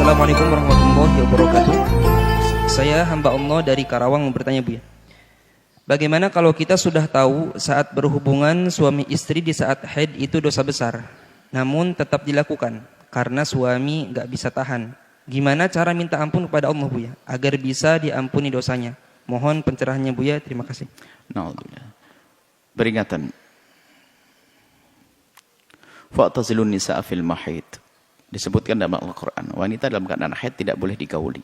Assalamualaikum warahmatullahi wabarakatuh. Saya hamba Allah dari Karawang mau bertanya, Bu ya. Bagaimana kalau kita sudah tahu saat berhubungan suami istri di saat haid itu dosa besar, namun tetap dilakukan karena suami nggak bisa tahan? Gimana cara minta ampun kepada Allah, Bu ya, agar bisa diampuni dosanya? Mohon pencerahannya, Bu ya. Terima kasih. Peringatan. Fa'tazilun nisa'a fil mahid. Disebutkan dalam Al-Quran, wanita dalam keadaan haid tidak boleh digauli.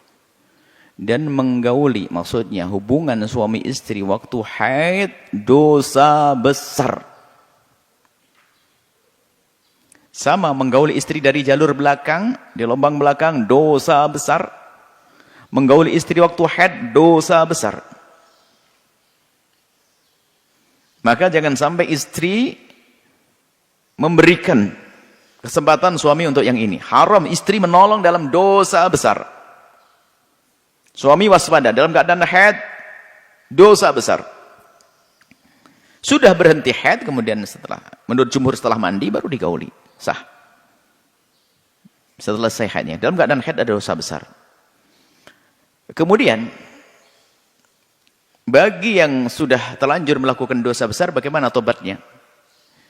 Dan menggauli, maksudnya hubungan suami istri waktu haid, dosa besar. Sama menggauli istri dari jalur belakang, di lubang belakang, dosa besar. Menggauli istri waktu haid, dosa besar. Maka jangan sampai istri memberikan kesempatan suami untuk yang ini. Haram istri menolong dalam dosa besar. Suami waspada dalam keadaan haid, dosa besar. Sudah berhenti haid, kemudian menurut jumhur setelah mandi baru digauli. Sah. Setelah selesai haidnya. Dalam keadaan haid ada dosa besar. Kemudian, bagi yang sudah terlanjur melakukan dosa besar, bagaimana tobatnya?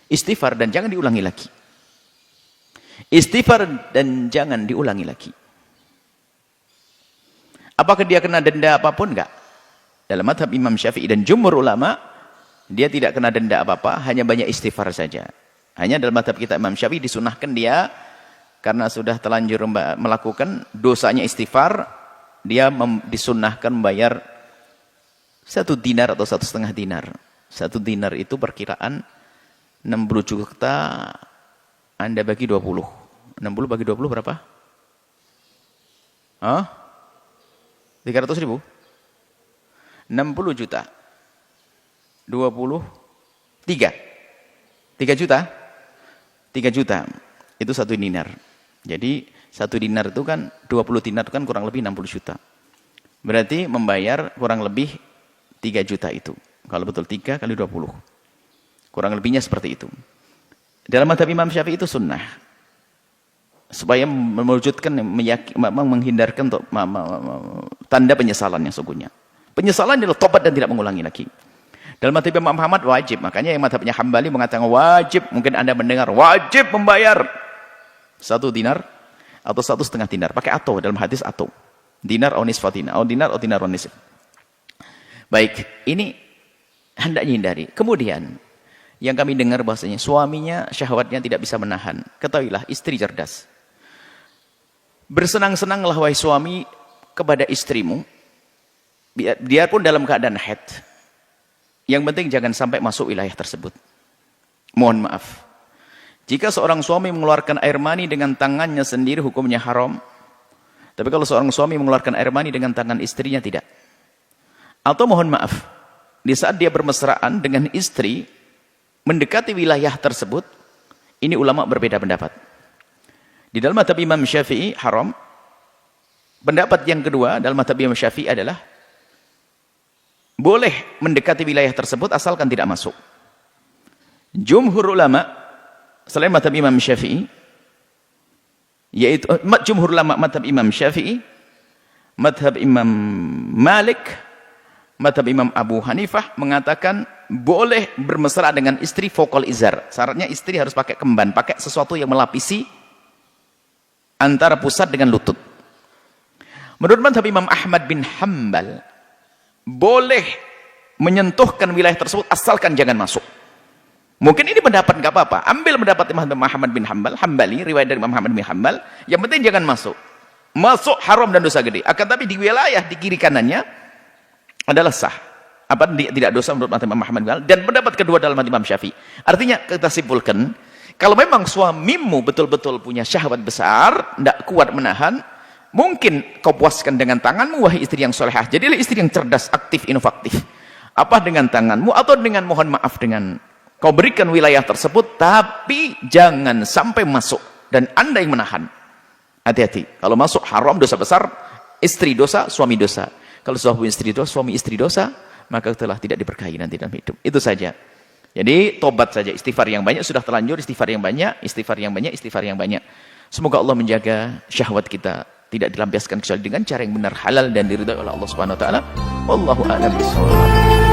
Istighfar dan jangan diulangi lagi. Istighfar dan jangan diulangi lagi. Apakah dia kena denda apapun? Enggak. Dalam mazhab Imam Syafi'i dan jumhur ulama, dia tidak kena denda apa-apa, hanya banyak istighfar saja. Hanya dalam mazhab kita Imam Syafi'i disunahkan dia, karena sudah terlanjur melakukan dosanya istighfar, dia disunahkan membayar 1 dinar atau 1,5 dinar. 1 dinar itu perkiraan 60 juta, Anda bagi 20. 60 bagi 20 berapa? 300 ribu? 60 juta. 20. 3 juta? 3 juta. Itu 1 dinar. Jadi 1 dinar itu kan, 20 dinar itu kan kurang lebih 60 juta. Berarti membayar kurang lebih 3 juta itu. Kalau betul 3 kali 20. Kurang lebihnya seperti itu. Dalam mazhab Imam Syafi'i itu sunnah. Supaya mewujudkan, menghindarkan tanda penyesalan yang sesungguhnya. Penyesalan adalah tobat dan tidak mengulangi lagi. Dalam mazhab Imam Ahmad wajib. Makanya yang mazhabnya Hambali mengatakan wajib. Mungkin Anda mendengar wajib membayar 1 dinar atau 1,5 dinar. Pakai atau dalam hadis atau. Dinar atau nisfa dinar. Atau dinar atau dinar atau nisf. Baik. Ini hendaknya hindari. Kemudian yang kami dengar bahasanya suaminya syahwatnya tidak bisa menahan. Ketahuilah istri cerdas. Bersenang-senanglah wahai suami kepada istrimu. Biarpun dalam keadaan haid. Yang penting jangan sampai masuk wilayah tersebut. Mohon maaf. Jika seorang suami mengeluarkan air mani dengan tangannya sendiri hukumnya haram. Tapi kalau seorang suami mengeluarkan air mani dengan tangan istrinya tidak. Atau mohon maaf. Di saat dia bermesraan dengan istri mendekati wilayah tersebut, ini ulama berbeda pendapat. Di dalam mazhab Imam Syafi'i haram. Pendapat yang kedua dalam mazhab Imam Syafi'i adalah boleh mendekati wilayah tersebut asalkan tidak masuk. Jumhur ulama selain mazhab Imam Syafi'i, yaitu jumhur ulama mazhab Imam Syafi'i, mazhab Imam Malik, mazhab Imam Abu Hanifah mengatakan boleh bermesra dengan istri fokal izar. Syaratnya istri harus pakai kemban, pakai sesuatu yang melapisi antara pusat dengan lutut. Menurut mazhab Imam Ahmad bin Hanbal, boleh menyentuhkan wilayah tersebut asalkan jangan masuk. Mungkin ini pendapat enggak apa-apa. Ambil pendapat Imam Ahmad bin Hanbal, Hambali, riwayat dari Imam Ahmad bin Hanbal, yang penting jangan masuk. Masuk haram dan dosa gede. Akan tapi di wilayah di kiri kanannya adalah sah. Tidak dosa menurut mazhab Imam Ahmad bin Hanbal, dan pendapat kedua dalam mazhab Imam Syafi'i. Artinya kita simpulkan, kalau memang suamimu betul-betul punya syahwat besar, tidak kuat menahan, mungkin kau puaskan dengan tanganmu wahai istri yang solehah. Jadilah istri yang cerdas, aktif, inovatif. Apa dengan tanganmu atau dengan mohon maaf dengan kau berikan wilayah tersebut, tapi jangan sampai masuk dan Anda yang menahan. Hati-hati. Kalau masuk haram dosa besar, istri dosa, suami dosa. Kalau suami istri dosa, maka telah tidak diberkahi nanti dalam hidup. Itu saja. Jadi tobat saja, istighfar yang banyak, sudah terlanjur istighfar yang banyak, istighfar yang banyak, istighfar yang banyak. Semoga Allah menjaga syahwat kita tidak dilampiaskan kecuali dengan cara yang benar, halal dan diridhai oleh Allah Subhanahu wa taala. Wallahu a'lam bishawab.